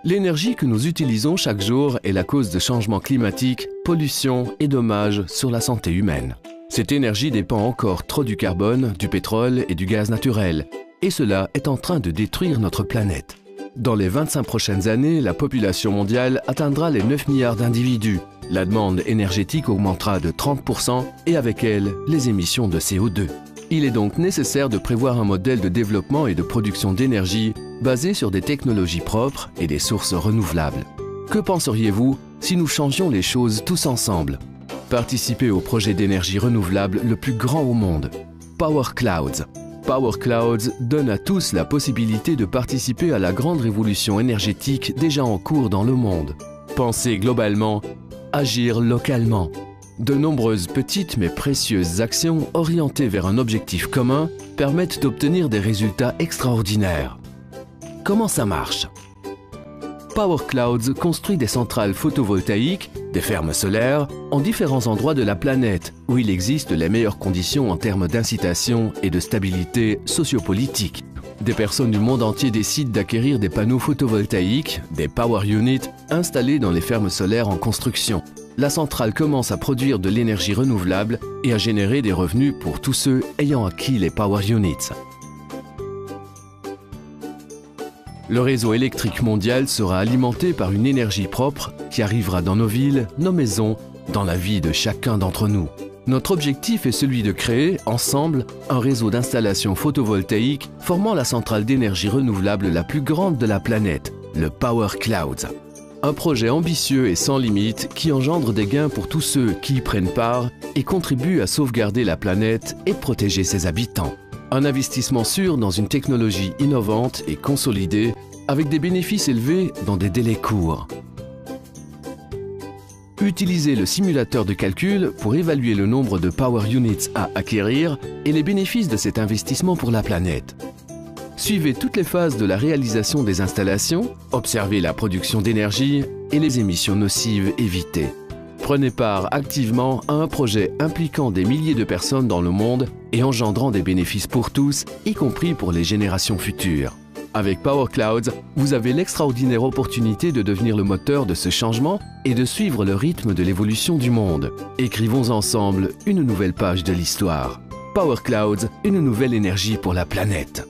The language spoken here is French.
L'énergie que nous utilisons chaque jour est la cause de changements climatiques, pollution et dommages sur la santé humaine. Cette énergie dépend encore trop du carbone, du pétrole et du gaz naturel, et cela est en train de détruire notre planète. Dans les 25 prochaines années, la population mondiale atteindra les 9 milliards d'individus. La demande énergétique augmentera de 30% et avec elle, les émissions de CO2. Il est donc nécessaire de prévoir un modèle de développement et de production d'énergie basé sur des technologies propres et des sources renouvelables. Que penseriez-vous si nous changions les choses tous ensemble? Participez au projet d'énergie renouvelable le plus grand au monde, Power Clouds. Power Clouds donne à tous la possibilité de participer à la grande révolution énergétique déjà en cours dans le monde. Pensez globalement, agir localement. De nombreuses petites mais précieuses actions orientées vers un objectif commun permettent d'obtenir des résultats extraordinaires. Comment ça marche? Power Clouds construit des centrales photovoltaïques, des fermes solaires, en différents endroits de la planète où il existe les meilleures conditions en termes d'incitation et de stabilité sociopolitique. Des personnes du monde entier décident d'acquérir des panneaux photovoltaïques, des Power Units, installés dans les fermes solaires en construction. La centrale commence à produire de l'énergie renouvelable et à générer des revenus pour tous ceux ayant acquis les Power Units. Le réseau électrique mondial sera alimenté par une énergie propre qui arrivera dans nos villes, nos maisons, dans la vie de chacun d'entre nous. Notre objectif est celui de créer, ensemble, un réseau d'installations photovoltaïques formant la centrale d'énergie renouvelable la plus grande de la planète, le Power Clouds. Un projet ambitieux et sans limite qui engendre des gains pour tous ceux qui y prennent part et contribuent à sauvegarder la planète et protéger ses habitants. Un investissement sûr dans une technologie innovante et consolidée avec des bénéfices élevés dans des délais courts. Utilisez le simulateur de calcul pour évaluer le nombre de Power Units à acquérir et les bénéfices de cet investissement pour la planète. Suivez toutes les phases de la réalisation des installations, observez la production d'énergie et les émissions nocives évitées. Prenez part activement à un projet impliquant des milliers de personnes dans le monde et engendrant des bénéfices pour tous, y compris pour les générations futures. Avec Power Clouds, vous avez l'extraordinaire opportunité de devenir le moteur de ce changement et de suivre le rythme de l'évolution du monde. Écrivons ensemble une nouvelle page de l'histoire. Power Clouds, une nouvelle énergie pour la planète.